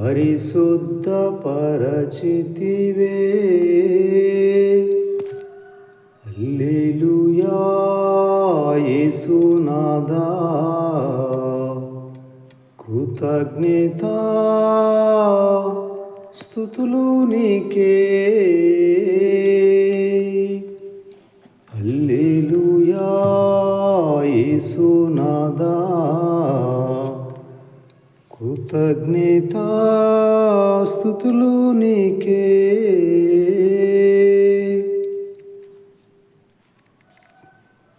పరిశుద్ధపరచితివే. హల్లెలూయా యేసునాథా, కృతజ్ఞత స్తుతులు నీకే. హల్లెలూయా యేసునాథా, కృతజ్ఞత స్తుతులు నీకే.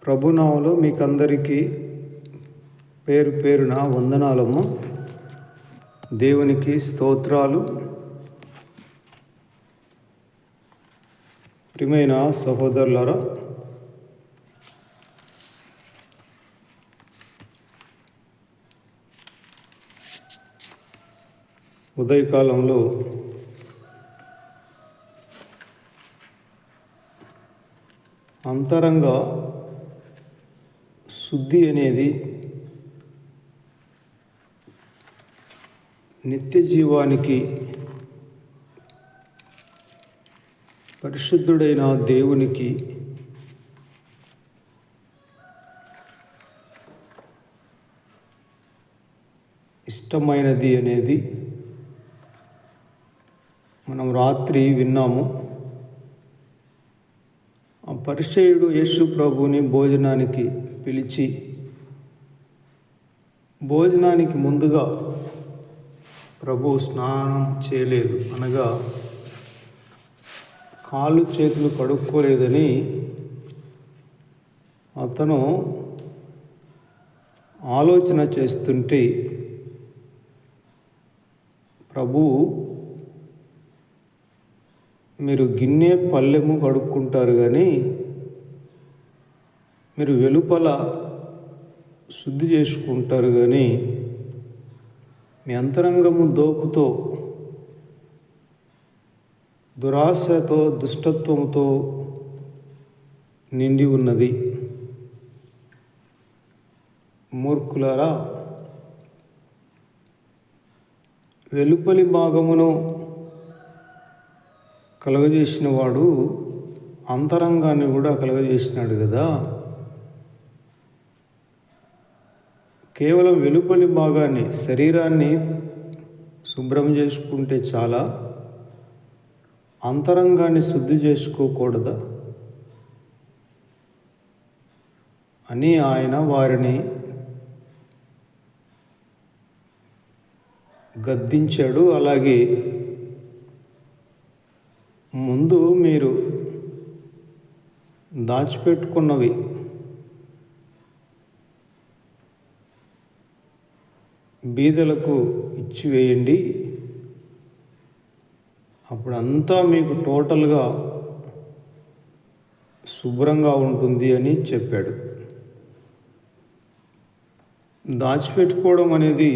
ప్రభునామములో మీకందరికీ పేరు పేరున వందనాలమ్మ. దేవునికి స్తోత్రాలు. ప్రియమైన సహోదరులారా, ఉదయకాలంలో అంతరంగ శుద్ధి అనేది నిత్య జీవానికి, పరిశుద్ధుడైన దేవునికి ఇష్టమైనది అనేది మనం రాత్రి విన్నాము. ఆ పరిసయ్యుడు యేసు ప్రభువుని భోజనానికి పిలిచి, భోజనానికి ముందుగా ప్రభు స్నానం చేయలేదు, అనగా కాళ్ళు చేతులు కడుక్కోలేదని అతను ఆలోచన చేస్తుంటే, ప్రభువు మీరు గిన్నె పళ్ళెము కడుక్కుంటారు కానీ మీరు వెలుపల శుద్ధి చేసుకుంటారు, కానీ మీ అంతరంగము దోపుతో, దురాశతో, దుష్టత్వముతో నిండి ఉన్నది. మూర్ఖులారా, వెలుపలి భాగమును కలుగజేసిన వాడు అంతరంగాన్ని కూడా కలుగజేసినాడు కదా. కేవలం వెలుపలి భాగాన్ని, శరీరాన్ని శుభ్రం చేసుకుంటే చాలా, అంతరంగాన్ని శుద్ధి చేసుకోకూడదా అని ఆయన వారిని గద్దించాడు. అలాగే ముందు మీరు దాచిపెట్టుకున్నవి బీదలకు ఇచ్చివేయండి, అప్పుడంతా మీకు టోటల్గా శుభ్రంగా ఉంటుంది అని చెప్పాడు. దాచిపెట్టుకోవడం అనేది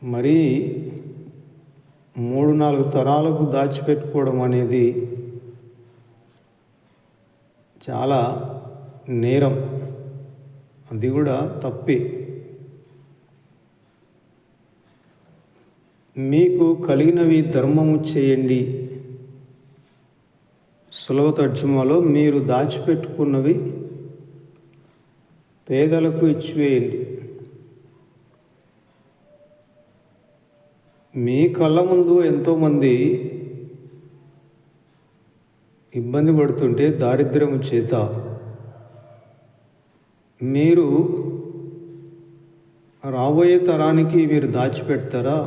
మరీ 3-4 తరాలకు దాచిపెట్టుకోవడం అనేది చాలా నేరం, అది కూడా తప్పే. మీకు కలిగినవి ధర్మము చేయండి. సులభ తర్జుమాలో మీరు దాచిపెట్టుకున్నవి పేదలకు ఇచ్చివేయండి. మీ కళ్ళ ముందు ఎంతోమంది ఇబ్బంది పడుతుంటే దారిద్ర్యము చేత మీరు రాబోయే తరానికి మీరు దాచిపెడతారా?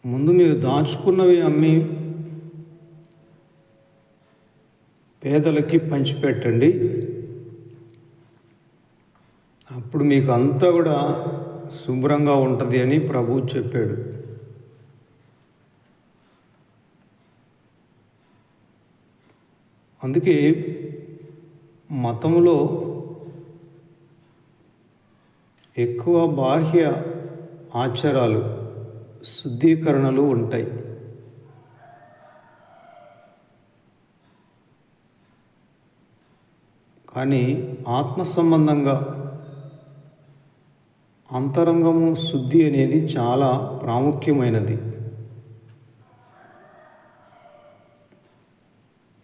ముందు మీరు దాచుకున్నవి అమ్మి పేదలకి పంచిపెట్టండి. అప్పుడు మీకు అంతా కూడా శుభ్రంగా ఉంటుంది అని ప్రభువు చెప్పాడు. అందుకే మతంలో ఎక్కువ బాహ్య ఆచారాలు, శుద్ధీకరణలు ఉంటాయి. కానీ ఆత్మ సంబంధంగా అంతరంగము శుద్ధి అనేది చాలా ప్రాముఖ్యమైనది.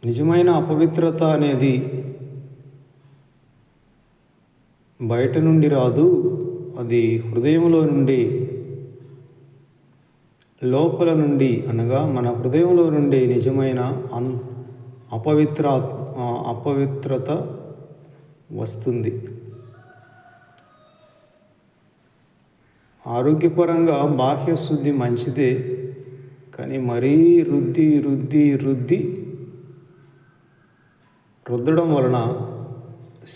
నిజమైన అపవిత్రత అనేది బయట నుండి రాదు, అది హృదయంలో నుండి, లోపల నుండి, అనగా మన హృదయంలో నుండి నిజమైన అపవిత్రత వస్తుంది. ఆరోగ్యపరంగా బాహ్య శుద్ధి మంచిదే, కానీ మరీ రుద్దడం వలన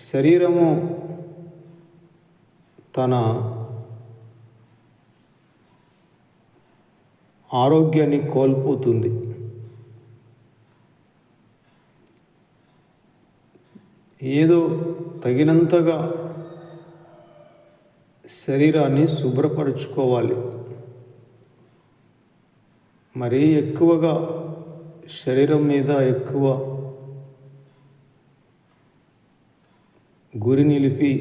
శరీరము తన ఆరోగ్యాన్ని కోల్పోతుంది. ఏదో తగినంతగా శరీరాన్ని శుభ్రపరచుకోవాలి. మరీ ఎక్కువగా శరీరం మీద ఎక్కువ గురి నిలిపి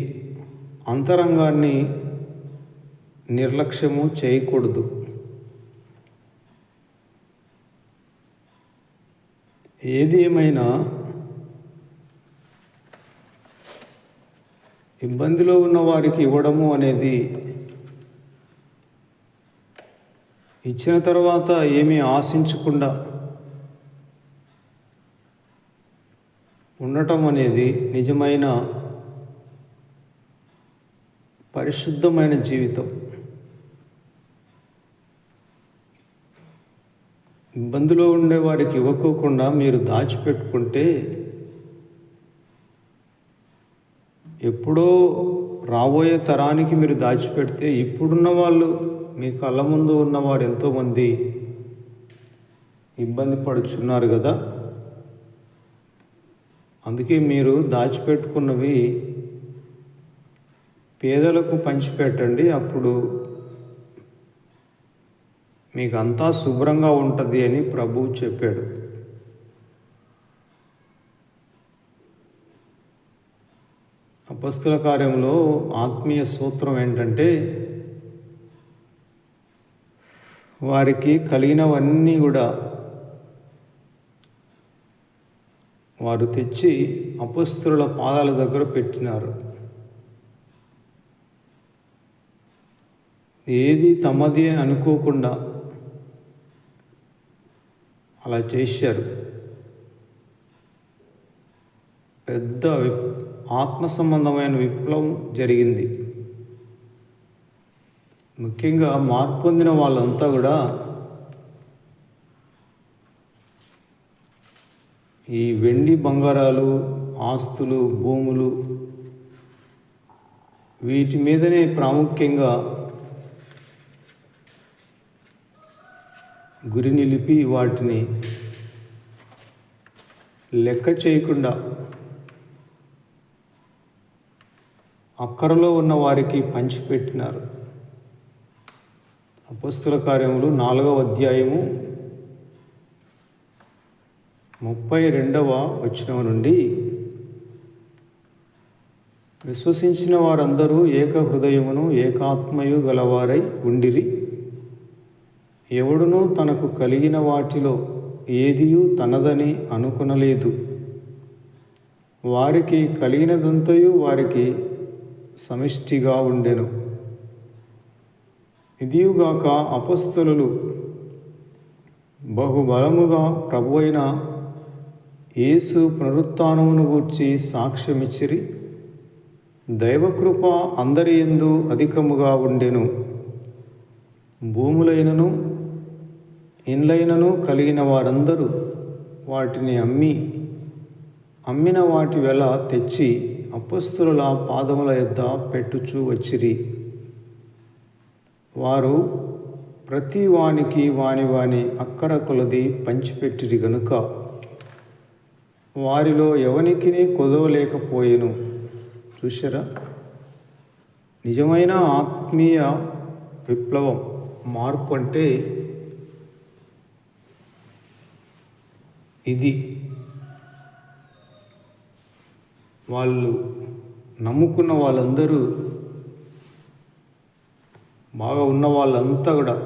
అంతరంగాన్ని నిర్లక్ష్యము చేయకూడదు. ఏది ఏమైనా ఇబ్బందిలో ఉన్న వారికి ఇవ్వడము అనేది, ఇచ్చిన తర్వాత ఏమీ ఆశించకుండా ఉండటం అనేది నిజమైన పరిశుద్ధమైన జీవితం. ఇబ్బందిలో ఉండే వారికి ఇవ్వకోకుండా మీరు దాచిపెట్టుకుంటే ఎప్పుడో రాబోయే తరానికి మీరు దాచిపెడితే, ఇప్పుడున్న వాళ్ళు, మీ కళ్ళ ముందు ఉన్నవారు ఎంతోమంది ఇబ్బంది పడుచున్నారు కదా. అందుకే మీరు దాచిపెట్టుకున్నవి పేదలకు పంచిపెట్టండి. అప్పుడు మీకు అంతా శుభ్రంగా ఉంటుంది అని ప్రభువు చెప్పాడు. అపొస్తలుల కార్యంలో ఆత్మీయ సూత్రం ఏంటంటే, వారికి కలిగినవన్నీ కూడా వారు తెచ్చి అపొస్తలుల పాదాల దగ్గర పెట్టినారు. ఏది తమది అని అనుకోకుండా అలా చేశారు. పెద్ద ఆత్మ సంబంధమైన విప్లవం జరిగింది. ముఖ్యంగా మార్పు పొందిన వాళ్ళంతా కూడా ఈ వెండి బంగారాలు, ఆస్తులు, భూములు, వీటి మీదనే ప్రాముఖ్యంగా గురి నిలిపి వాటిని లెక్క చేయకుండా అక్కరలో ఉన్న వారికి పంచిపెట్టినారు. అపొస్తలుల కార్యములు 4వ అధ్యాయము 32వ వచనం నుండి, విశ్వసించిన వారందరూ ఏక హృదయమును ఏకాత్మయు గలవారై ఉండిరి. ఎవడునూ తనకు కలిగిన వాటిలో ఏదియూ తనదని అనుకొనలేదు. వారికి కలిగినదంతయు వారికి సమిష్టిగా ఉండెను. ఇదియుగాక అపొస్తలులు బహుబలముగా ప్రభువైన యేసు పునరుత్థానమును గూర్చి సాక్ష్యమిచ్చిరి. దైవకృప అందరి యందు అధికముగా ఉండెను. భూములైనను ఇండ్లైనను కలిగిన వారందరూ వాటిని అమ్మిన వాటి వెల తెచ్చి అపొస్తలుల పాదముల యొద్ద పెట్టుచూ వచ్చిరి. వారు ప్రతి వానికి వాని అక్కర కొలది పంచిపెట్టిరి గనుక వారిలో ఎవనికిని కొదవలేకపోయెను. చూశారా, నిజమైన ఆత్మీయ విప్లవం, మార్పు అంటే ఇది. వాళ్ళు నమ్ముకున్న వాళ్ళందరూ బాగా ఉన్న వాళ్ళంతా కూడా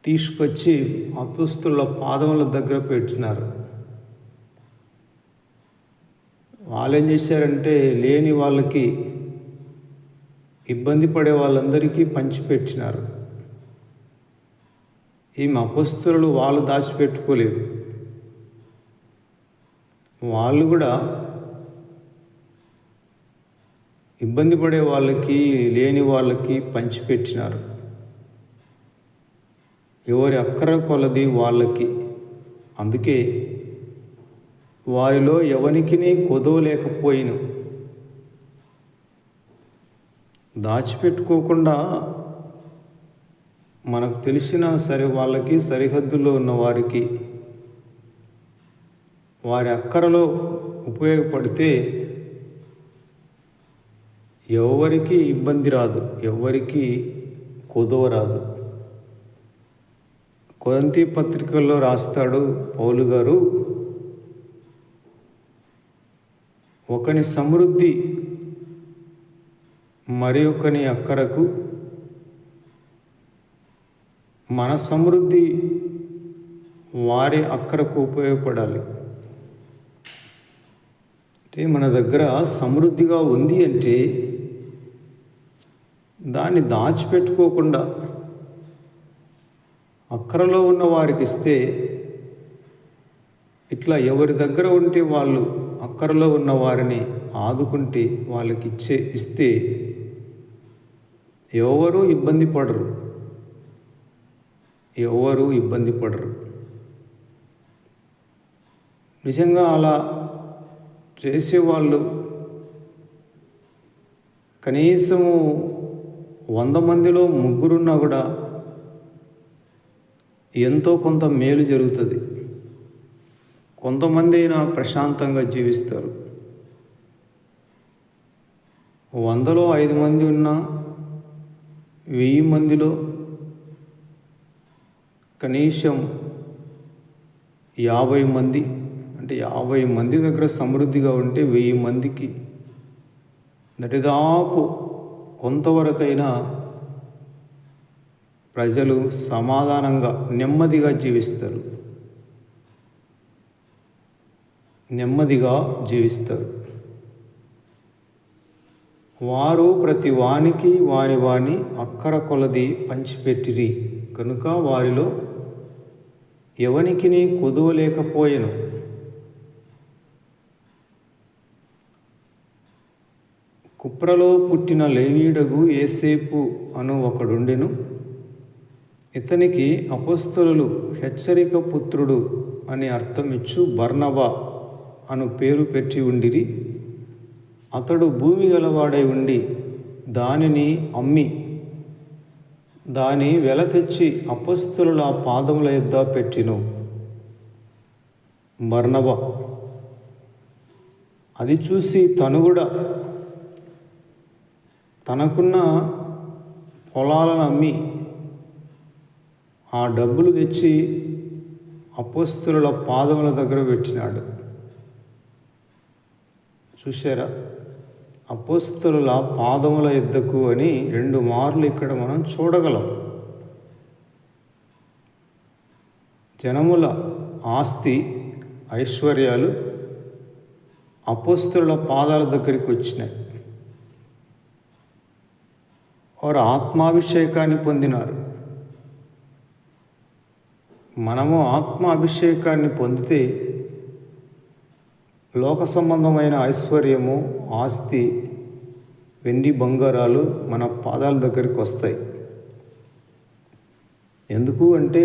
తీసుకొచ్చి అపొస్తలుల పాదముల దగ్గర పెట్టినారు. వాళ్ళు ఏం చేశారంటే లేని వాళ్ళకి, ఇబ్బంది పడే వాళ్ళందరికీ పంచిపెట్టినారు. ఈమె అపొస్తలులు వాళ్ళు దాచిపెట్టుకోలేదు. వాళ్ళు కూడా ఇబ్బంది పడే వాళ్ళకి, లేని వాళ్ళకి పంచిపెట్టినారు. ఎవరి అక్కర కొలది వాళ్ళకి. అందుకే వారిలో ఎవనికిని కొదవ లేకపోయిను. దాచిపెట్టుకోకుండా మనకు తెలిసిన వాళ్ళకి, సరిహద్దుల్లో ఉన్న వారికి, వారి అక్కరలో ఉపయోగపడితే ఎవరికి ఇబ్బంది రాదు, ఎవరికి కొదవ రాదు. కొరింథీ పత్రికల్లో రాస్తాడు పౌలు గారు, ఒకని సమృద్ధి మరి ఒకని అక్కరకు, మన సమృద్ధి వారి అక్కరకు ఉపయోగపడాలి. అంటే మన దగ్గర సమృద్ధిగా ఉంది అంటే దాన్ని దాచిపెట్టుకోకుండా అక్కరలో ఉన్న వారికి ఇస్తే, ఇట్లా ఎవరి దగ్గర ఉంటే వాళ్ళు అక్కరలో ఉన్న వారిని ఆదుకుంటే, వాళ్ళకి ఇస్తే ఎవరు ఇబ్బంది పడరు, ఎవరు ఇబ్బంది పడరు. నిజంగా అలా చేసేవాళ్ళు కనీసము 100 మందిలో 3 ఉన్నా కూడా ఎంతో కొంత మేలు జరుగుతుంది. కొంతమంది అయినా ప్రశాంతంగా జీవిస్తారు. 100లో 5 మంది ఉన్నా, 1000 మందిలో కనీసం 50 మంది, అంటే 50 మంది దగ్గర సమృద్ధిగా ఉంటే 1000 మందికి దరిదాపు కొంతవరకైనా ప్రజలు సమాధానంగా, నెమ్మదిగా జీవిస్తారు. నెమ్మదిగా జీవిస్తారు. వారు ప్రతి వానికి వాని అక్కర కొలది పంచిపెట్టిరి కనుక వారిలో ఎవనికిని కొదువ లేకపోయెను. కుప్రలో పుట్టిన లేవీయుడగు యోసేపు అను ఒకడుండెను. ఇతనికి అపొస్తలులు హెచ్చరిక పుత్రుడు అని అర్థమిచ్చు బర్నబా అను పేరు పెట్టి ఉండిరి. అతడు భూమి గలవాడై ఉండి దానిని అమ్మి దాని వెల తెచ్చి అపొస్తలుల పాదముల యొద్ద పెట్టెను. బర్నబా అది చూసి తను కూడా తనకున్న పొలాలను అమ్మి ఆ డబ్బులు తెచ్చి అపొస్తలుల పాదముల దగ్గర పెట్టినాడు. చూశారా, అపొస్తలుల పాదముల యొద్దకు అని 2 మార్లు ఇక్కడ మనం చూడగలం. జనముల ఆస్తి ఐశ్వర్యాలు అపొస్తలుల పాదాల దగ్గరికి వచ్చినాయి. వారు ఆత్మాభిషేకాన్ని పొందినారు. మనము ఆత్మాభిషేకాన్ని పొందితే లోక సంబంధమైన ఐశ్వర్యము, ఆస్తి, వెండి బంగారాలు మన పాదాల దగ్గరికి వస్తాయి. ఎందుకు అంటే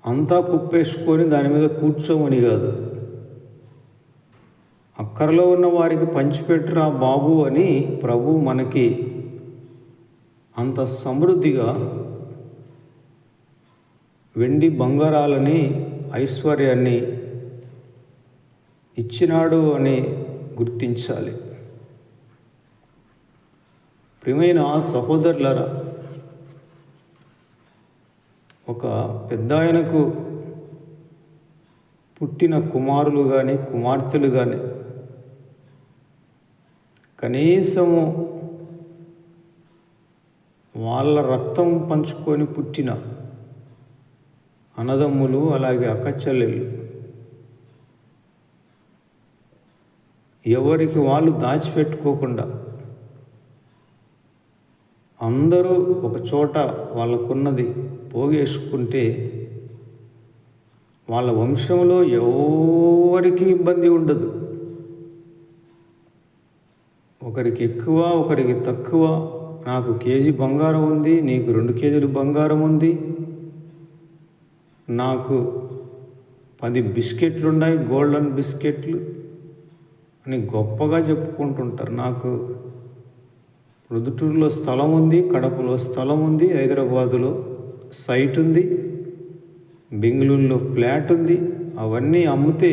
అంతా కుప్పేసుకొని దాని మీద కూర్చోమని కాదు, అక్కరలో ఉన్న వారికి పంచిపెట్టురా బాబు అని ప్రభు మనకి అంత సమృద్ధిగా వెండి బంగారాలని, ఐశ్వర్యాన్ని ఇచ్చినాడు అని గుర్తించాలి. ప్రియమైన సహోదరులారా, ఒక పెద్ద ఆయనకు పుట్టిన కుమారులు కానీ, కుమార్తెలు కానీ కనీసము వాళ్ళ రక్తం పంచుకొని పుట్టిన అన్నదమ్ములు, అలాగే అక్కచెల్లెళ్ళు ఎవరికి వాళ్ళు దాచిపెట్టుకోకుండా అందరూ ఒక చోట వాళ్ళకున్నది పోగేసుకుంటే వాళ్ళ వంశంలో ఎవరికి ఇబ్బంది ఉండదు. ఒకరికి ఎక్కువ, ఒకరికి తక్కువ, నాకు కేజీ బంగారం ఉంది, నీకు 2 కేజీలు బంగారం ఉంది, నాకు 10 బిస్కెట్లు ఉన్నాయి, గోల్డెన్ బిస్కెట్లు అని గొప్పగా చెప్పుకుంటుంటారు. నాకు ప్రొద్దుటూరులో స్థలం ఉంది, కడపలో స్థలం ఉంది, హైదరాబాదులో సైట్ ఉంది, బెంగళూరులో ఫ్లాట్ ఉంది. అవన్నీ అమ్మితే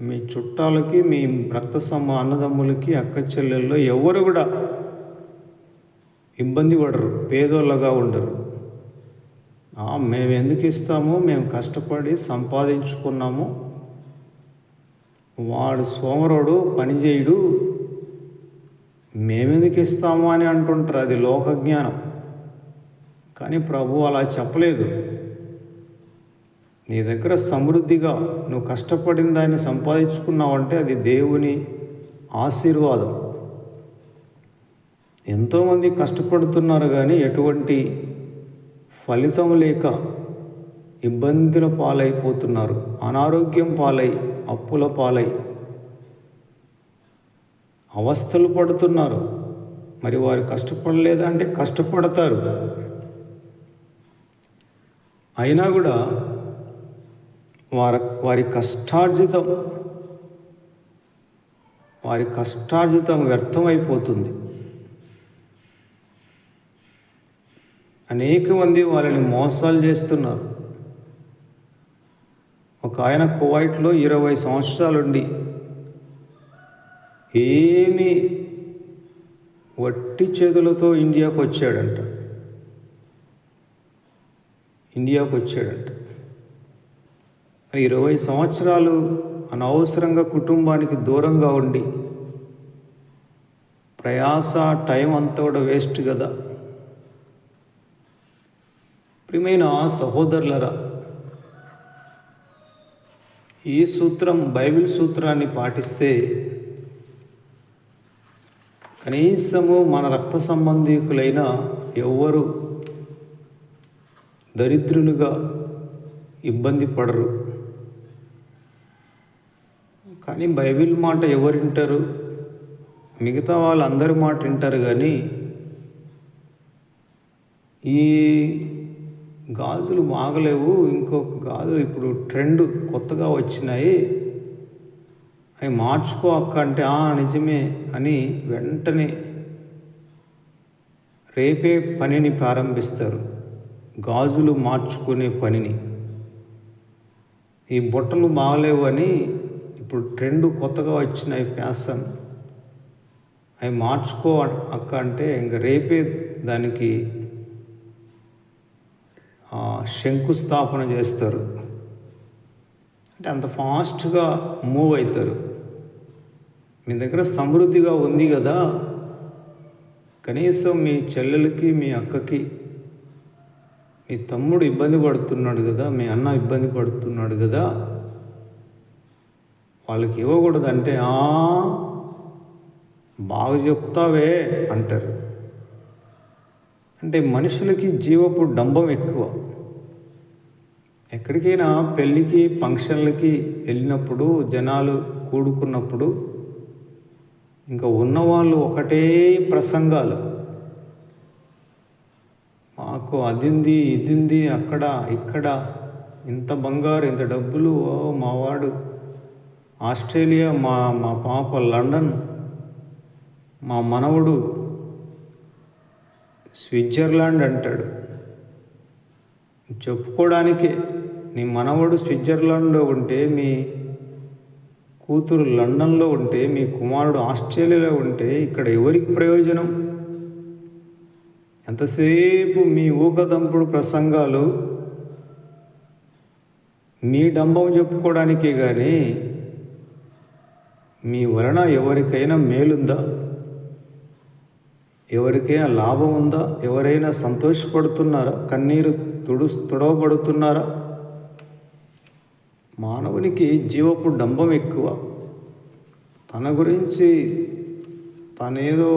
మీ చుట్టాలకి, మీ రక్త అన్నదమ్ములకి, అక్క చెల్లెల్లో ఎవరు కూడా ఇబ్బంది పడరు, పేదోళ్ళగా ఉండరు. మేము ఎందుకు ఇస్తాము, మేము కష్టపడి సంపాదించుకున్నాము, వాడు సోమరుడు పనిచేయుడు, మేమెందుకు ఇస్తాము అని అంటుంటారు. అది లోకజ్ఞానం. కానీ ప్రభు అలా చెప్పలేదు. నీ దగ్గర సమృద్ధిగా నువ్వు కష్టపడిన దాన్ని సంపాదించుకున్నావంటే అది దేవుని ఆశీర్వాదం. ఎంతోమంది కష్టపడుతున్నారు కానీ ఎటువంటి ఫలితం లేక ఇబ్బందుల పాలైపోతున్నారు, అనారోగ్యం పాలై, అప్పుల పాలై అవస్థలు పడుతున్నారు. మరి వారు కష్టపడలేదంటే కష్టపడతారు. అయినా కూడా వారి కష్టార్జితం వ్యర్థమైపోతుంది. అనేక మంది వాళ్ళని మోసాలు చేస్తున్నారు. ఒక ఆయన కువైట్లో 20 సంవత్సరాలుండి ఏమీ వట్టి చేతులతో ఇండియాకు వచ్చాడంట. మరి 20 సంవత్సరాలు అనవసరంగా కుటుంబానికి దూరంగా ఉండి ప్రయాస, టైం అంతా కూడా వేస్ట్ కదా. ప్రియమైన సహోదరులరా, ఈ సూత్రం, బైబిల్ సూత్రాన్ని పాటిస్తే కనీసము మన రక్త సంబంధికులైన ఎవ్వరు దరిద్రులుగా ఇబ్బంది పడరు. కానీ బైబిల్ మాట ఎవరు వింటారు? మిగతా వాళ్ళందరి మాట వింటారు. కానీ ఈ గాజులు బాగలేవు, ఇంకొక గాజు ఇప్పుడు ట్రెండ్ కొత్తగా వచ్చినాయి, అవి మార్చుకో అక్క అంటే నిజమే అని వెంటనే రేపే పనిని ప్రారంభిస్తారు, గాజులు మార్చుకునే పనిని. ఈ బుట్టలు బాగలేవు అని ఇప్పుడు ట్రెండ్ కొత్తగా వచ్చినాయి, ఫ్యాషన్, అవి మార్చుకో అక్క అంటే ఇంక రేపే దానికి శంకుస్థాపన చేస్తారు. అంటే అంత ఫాస్ట్గా మూవ్ అవుతారు. మీ దగ్గర సమృద్ధిగా ఉంది కదా, కనీసం మీ చెల్లెలకి, మీ అక్కకి, మీ తమ్ముడు ఇబ్బంది పడుతున్నాడు కదా, మీ అన్న ఇబ్బంది పడుతున్నాడు కదా, వాళ్ళకి ఇవ్వకూడదంటే బాగా చెప్తావే అంటారు. అంటే మనుషులకి జీవపు డంబం ఎక్కువ. ఎక్కడికైనా పెళ్ళికి, ఫంక్షన్లకి వెళ్ళినప్పుడు, జనాలు కూడుకున్నప్పుడు ఇంకా ఉన్నవాళ్ళు ఒకటే ప్రసంగాలు, మాకు అదింది, ఇదింది, అక్కడ ఇక్కడ, ఇంత బంగారు, ఇంత డబ్బులు, మావాడు ఆస్ట్రేలియా, మా పాప లండన్, మా మనవడు స్విట్జర్లాండ్ అంటాడు. చెప్పుకోవడానికే. నీ మనవడు స్విట్జర్లాండ్లో ఉంటే, మీ కూతురు లండన్లో ఉంటే, మీ కుమారుడు ఆస్ట్రేలియాలో ఉంటే ఇక్కడ ఎవరికి ప్రయోజనం? ఎంతసేపు మీ ఊకదంపుడు ప్రసంగాలు, మీ డంబం చెప్పుకోవడానికే కానీ మీ వలన ఎవరికైనా మేలుందా? ఎవరికైనా లాభం ఉందా? ఎవరైనా సంతోషపడుతున్నారా? కన్నీరు తుడవబడుతున్నారా? మానవునికి జీవపు డంబం ఎక్కువ. తన గురించి తనేదో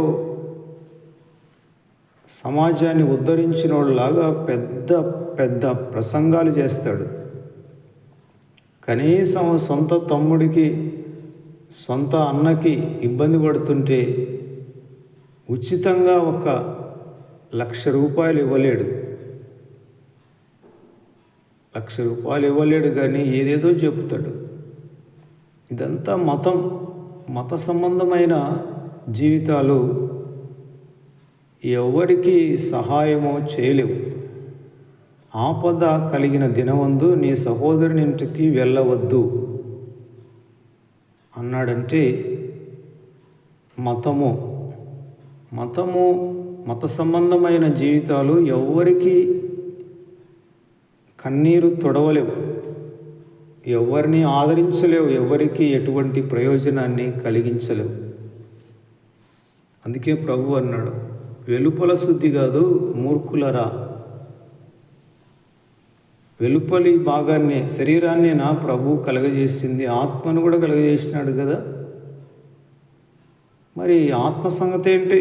సమాజాన్ని ఉద్ధరించిన వాళ్ళలాగా పెద్ద పెద్ద ప్రసంగాలు చేస్తాడు. కనీసం సొంత తమ్ముడికి, సొంత అన్నకి ఇబ్బంది పడుతుంటే ఉచితంగా 1,00,000 రూపాయలు ఇవ్వలేడు. 1,00,000 రూపాయలు ఇవ్వలేడు, కానీ ఏదేదో చెబుతాడు. ఇదంతా మత సంబంధమైన జీవితాలు. ఎవరికి సహాయమో చేయలేవు. ఆపద కలిగిన దినమందు నీ సహోదరుని ఇంటికి వెళ్ళవద్దు అన్నాడంటే మత సంబంధమైన జీవితాలు ఎవరికి కన్నీరు తొడవలేవు, ఎవరిని ఆదరించలేవు, ఎవరికి ఎటువంటి ప్రయోజనాన్ని కలిగించలేవు. అందుకే ప్రభు అన్నాడు, వెలుపల శుద్ధి కాదు మూర్ఖులరా. వెలుపలి భాగాన్ని, శరీరాన్ని నా ప్రభు కలగజేసింది, ఆత్మను కూడా కలగజేసినాడు కదా. మరి ఆత్మ సంగతి ఏంటి?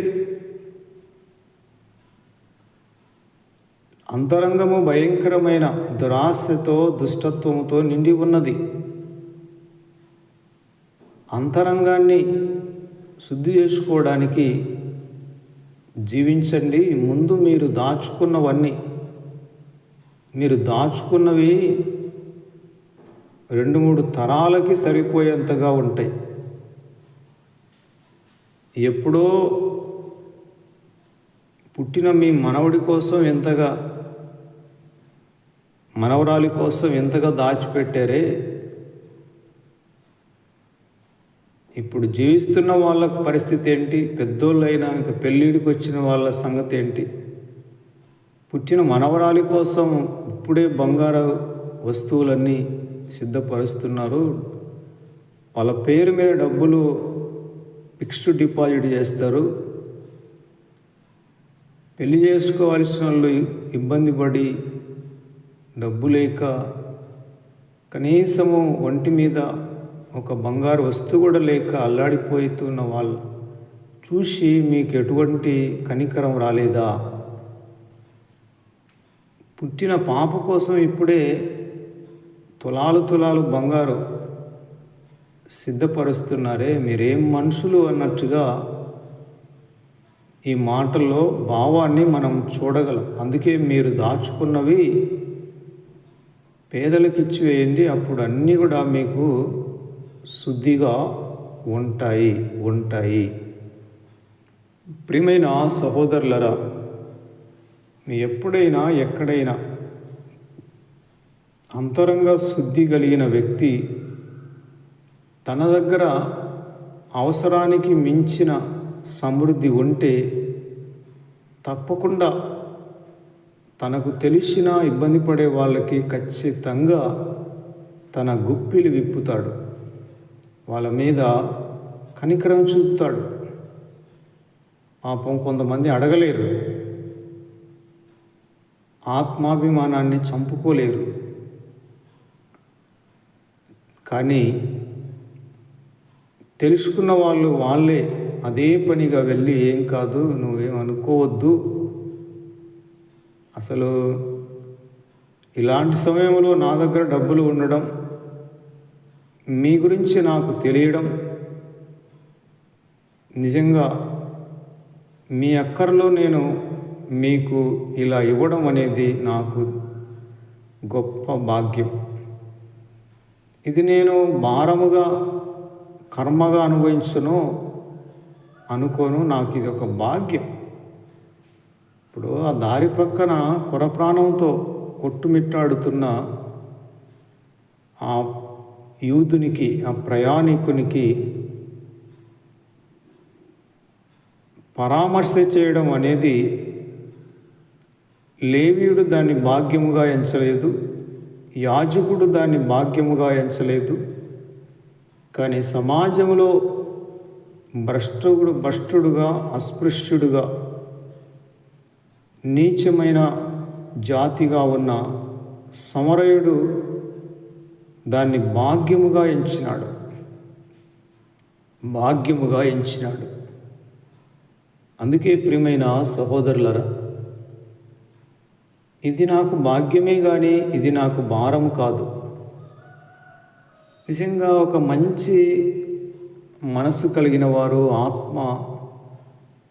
అంతరంగము భయంకరమైన దురాశతో, దుష్టత్వముతో నిండి ఉన్నది. అంతరంగాన్ని శుద్ధి చేసుకోవడానికి జీవించండి. ముందు మీరు దాచుకున్నవి 2-3 తరాలకి సరిపోయేంతగా ఉంటాయి. ఎప్పుడో పుట్టిన మీ మనవడి కోసం మనవరాలి కోసం ఎంతగా దాచిపెట్టారే, ఇప్పుడు జీవిస్తున్న వాళ్ళ పరిస్థితి ఏంటి? పెద్దోళ్ళైనా ఇంకా పెళ్ళిడికి వచ్చిన వాళ్ళ సంగతి ఏంటి? పుట్టిన మనవరాలి కోసం ఇప్పుడే బంగారు వస్తువులన్నీ సిద్ధపరుస్తున్నారు. వాళ్ళ పేరు మీద డబ్బులు ఫిక్స్డ్ డిపాజిట్ చేస్తారు. పెళ్లి చేసుకోవాల్సిన వాళ్ళు ఇబ్బంది పడి, డబ్బు లేక, కనీసము ఒంటి మీద ఒక బంగారు వస్తువు కూడా లేక అల్లాడిపోతున్న వాళ్ళు చూసి మీకు ఎటువంటి కనికరం రాలేదా? పుట్టిన పాప కోసం ఇప్పుడే తులాలు బంగారు సిద్ధపరుస్తున్నారే, మీరేం మనుషులు అన్నట్టుగా ఈ మాటల్లో భావాన్ని మనం చూడగలం. అందుకే మీరు దాచుకున్నవి పేదలకు ఇచ్చివేయండి, అప్పుడు అన్నీ కూడా మీకు శుద్ధిగా ఉంటాయి. ప్రియమైన సహోదరులరా, ఎప్పుడైనా ఎక్కడైనా అంతరంగ శుద్ధి కలిగిన వ్యక్తి తన దగ్గర అవసరానికి మించిన సమృద్ధి ఉంటే తప్పకుండా తనకు తెలిసిన ఇబ్బంది పడే వాళ్ళకి ఖచ్చితంగా తన గుప్పిలు విప్పుతాడు, వాళ్ళ మీద కనికరం చూపుతాడు. పాపం కొంతమంది అడగలేరు, ఆత్మాభిమానాన్ని చంపుకోలేరు. కానీ తెలుసుకున్న వాళ్ళే అదే పనిగా వెళ్ళి, ఏం కాదు, నువ్వేమనుకోవద్దు, అసలు ఇలాంటి సమయంలో నా దగ్గర డబ్బులు ఉండడం, మీ గురించి నాకు తెలియడం, నిజంగా మీ అక్కర్లో నేను మీకు ఇలా ఇవ్వడం అనేది నాకు గొప్ప భాగ్యం. ఇది నేను భారముగా, కర్మగా అనుకోను, నాకు ఇది ఒక భాగ్యం. ఇప్పుడు ఆ దారి ప్రక్కన కొరప్రాణంతో కొట్టుమిట్టాడుతున్న ఆ యూదునికి, ఆ ప్రయాణికునికి పరామర్శ చేయడం అనేది లేవీయుడు దాన్ని భాగ్యముగా ఎంచలేదు, యాజకుడు దాన్ని భాగ్యముగా ఎంచలేదు. కానీ సమాజంలో భ్రష్టుడుగా, అస్పృశ్యుడుగా నీచమైన జాతిగా ఉన్న సమరయుడు దాన్ని భాగ్యముగా ఎంచినాడు. అందుకే ప్రియమైన సహోదరులరా, ఇది నాకు భాగ్యమే కానీ ఇది నాకు భారం కాదు. నిజంగా ఒక మంచి మనసు కలిగిన వారు, ఆత్మ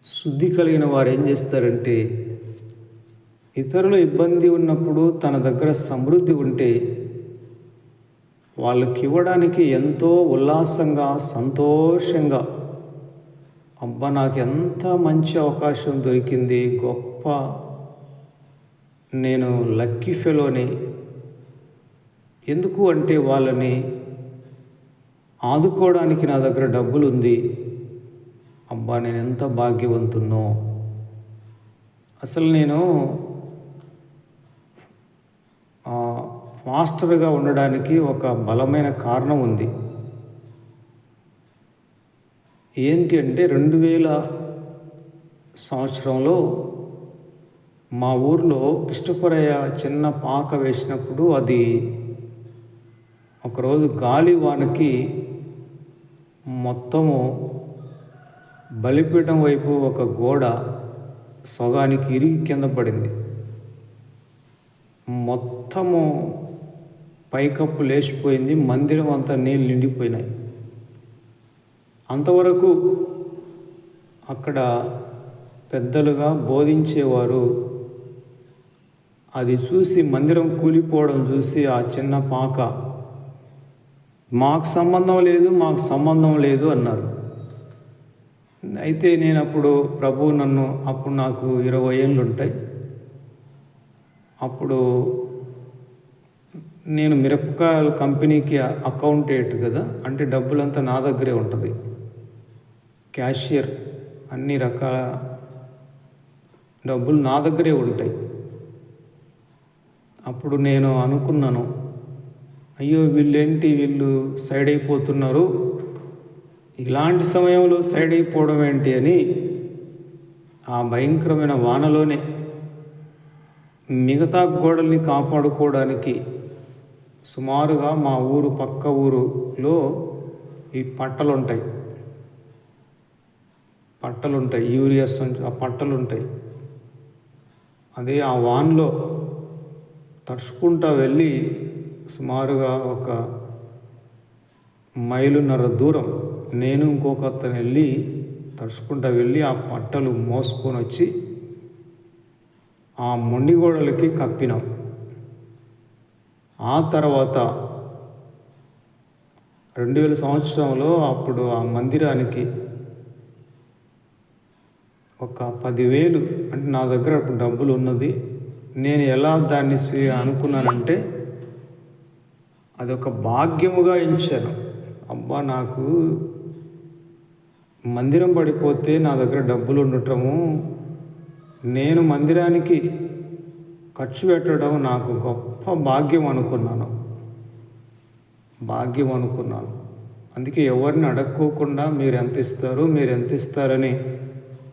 శుద్ధి కలిగిన వారు ఏం చేస్తారంటే, ఇతరులు ఇబ్బంది ఉన్నప్పుడు తన దగ్గర సమృద్ధి ఉంటే వాళ్ళకి ఇవ్వడానికి ఎంతో ఉల్లాసంగా, సంతోషంగా, అబ్బా నాకు ఎంత మంచి అవకాశం దొరికింది, గొప్ప నేను లక్కీ ఫెలోని. ఎందుకు అంటే వాళ్ళని ఆదుకోవడానికి నా దగ్గర డబ్బులు ఉంది, అబ్బా నేను ఎంత భాగ్యవంతున్నో. అసలు నేను మాస్టర్గా ఉండడానికి ఒక బలమైన కారణం ఉంది. ఏంటి అంటే 2000 సంవత్సరంలో మా ఊర్లో ఇష్టపరయ్య చిన్న పాక వేసినప్పుడు అది ఒకరోజు గాలివానకి మొత్తము బలిపీఠం వైపు ఒక గోడ సగానికి ఇరిగి కింద పడింది. మొత్తము పైకప్పు లేచిపోయింది, మందిరం అంతా నీళ్ళు నిండిపోయినాయి. అంతవరకు అక్కడ పెద్దలుగా బోధించేవారు అది చూసి, మందిరం కూలిపోవడం చూసి ఆ చిన్న పాక మాకు సంబంధం లేదు అన్నారు. అయితే నేను అప్పుడు అప్పుడు నాకు 20 ఏళ్ళు ఉంటాయి. అప్పుడు నేను మిరపకాయల కంపెనీకి అకౌంటెంట్ కదా, అంటే డబ్బులంతా నా దగ్గరే ఉంటుంది, క్యాషియర్, అన్ని రకాల డబ్బులు నా దగ్గరే ఉంటాయి. అప్పుడు నేను అనుకున్నాను, అయ్యో వీళ్ళు సైడ్ అయిపోతున్నారు, ఇలాంటి సమయంలో సైడ్ అయిపోవడం ఏంటి అని ఆ భయంకరమైన వానలోనే మిగతా గోడల్ని కాపాడుకోవడానికి సుమారుగా మా ఊరు పక్క ఊరులో ఈ పట్టలుంటాయి, యూరియాస్ ఆ పట్టలుంటాయి. అదే ఆ వాన్లో తడుచుకుంటా వెళ్ళి సుమారుగా 1.5 మైలు దూరం నేను ఇంకొక అతను వెళ్ళి తడుచుకుంటా వెళ్ళి ఆ పట్టలు మోసుకొని వచ్చి ఆ మొండిగోడలకి కప్పినాం. ఆ తర్వాత 2000 సంవత్సరంలో అప్పుడు ఆ మందిరానికి ఒక 10,000, అంటే నా దగ్గర అప్పుడు డబ్బులు ఉన్నది. నేను ఎలా దాన్ని అనుకున్నానంటే అదొక భాగ్యముగా ఎంచాను. అబ్బా నాకు మందిరం పడిపోతే నా దగ్గర డబ్బులు ఉండటము, నేను మందిరానికి ఖర్చు పెట్టడం నాకు గొప్ప భాగ్యం అనుకున్నాను. అందుకే ఎవరిని అడక్కోకుండా మీరు ఎంత ఇస్తారని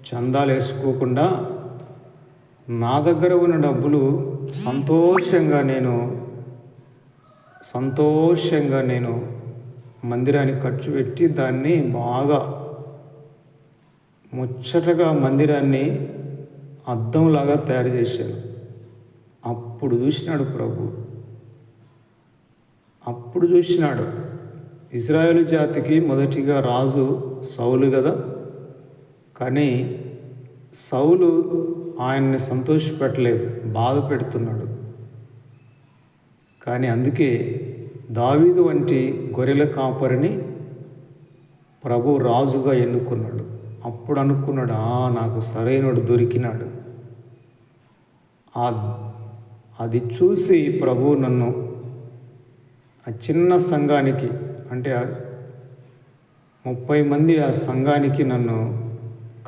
చందాలు వేసుకోకుండా నా దగ్గర ఉన్న డబ్బులు సంతోషంగా నేను మందిరానికి ఖర్చు పెట్టి దాన్ని బాగా ముచ్చటగా మందిరాన్ని అద్దంలాగా తయారు చేశాను. అప్పుడు చూసినాడు ప్రభు, ఇజ్రాయేలు జాతికి మొదటిగా రాజు సౌలు కదా, కానీ సౌలు ఆయన్ని సంతోషపెట్టలేదు, బాధ పెడుతున్నాడు. కానీ అందుకే దావీదు వంటి గొర్రెల కాపరిని ప్రభు రాజుగా ఎన్నుకున్నాడు. అప్పుడు అనుకున్నాడు, నాకు సరైనడు దొరికినాడు. అది చూసి ప్రభు నన్ను ఆ చిన్న సంఘానికి, అంటే 30 మంది ఆ సంఘానికి నన్ను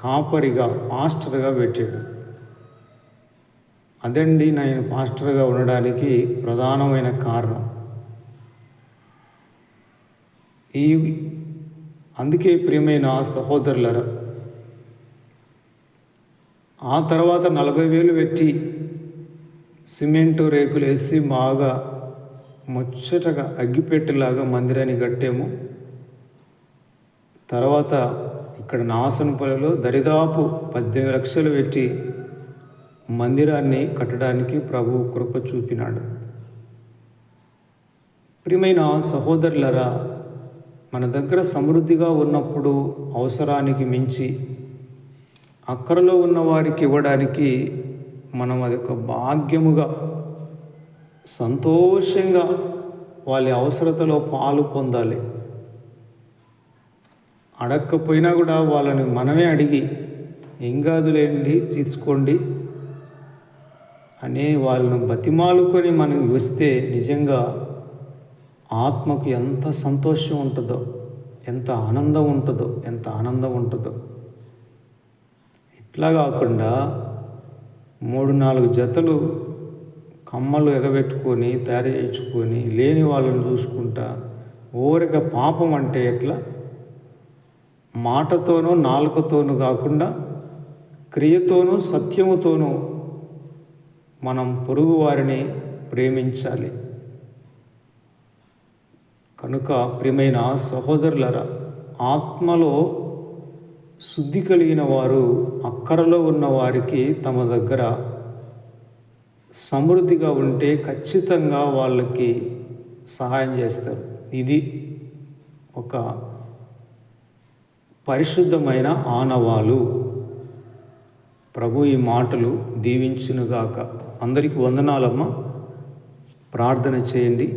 కాపరిగా, పాస్టర్గా పెట్టాడు. అదండి నేను పాస్టర్గా ఉండడానికి ప్రధానమైన కారణం. అందుకే ప్రియమైన సహోదరులరా, ఆ తర్వాత 40,000 పెట్టి సిమెంటు రేకులు వేసి బాగా ముచ్చటగా అగ్గిపెట్టెలాగా మందిరాన్ని కట్టాము. తర్వాత ఇక్కడ నాసనపల్లిలో దరిదాపు 18 లక్షలు పెట్టి మందిరాన్ని కట్టడానికి ప్రభు కృప చూపినాడు. ప్రియమైన సహోదరులరా, మన దగ్గర సమృద్ధిగా ఉన్నప్పుడు అవసరానికి మించి అక్కరలో ఉన్న వారికి ఇవ్వడానికి మనం అదొక భాగ్యముగా సంతోషంగా వాళ్ళ అవసరతలో పాలు పొందాలి. అడగకపోయినా కూడా వాళ్ళని మనమే అడిగి ఏం కాదులేండి తీసుకోండి అనే వాళ్ళను బతిమాలుకొని మనం వస్తే నిజంగా ఆత్మకు ఎంత సంతోషం ఉంటుందో, ఎంత ఆనందం ఉంటుందో. ఇట్లా కాకుండా 3-4 జతలు కమ్మలు ఎగబెట్టుకొని తయారు చేయించుకొని లేని వాళ్ళని చూసుకుంటా ఊరిక పాపం అంటే ఎట్లా? మాటతోనూ నాలుకతోనూ కాకుండా క్రియతోనూ సత్యముతోనూ మనం పొరుగు వారిని ప్రేమించాలి. కనుక ప్రియమైన సహోదరులరా, ఆత్మలో శుద్ధి కలిగిన వారు అక్కరలో ఉన్న వారికి తమ దగ్గర సమృద్ధిగా ఉంటే ఖచ్చితంగా వాళ్ళకి సహాయం చేస్తారు. ఇది ఒక పరిశుద్ధమైన ఆనవాలు. ప్రభు ఈ మాటలు దీవించునుగాక. అందరికీ వందనాలమ్మ. ప్రార్థన చేయండి.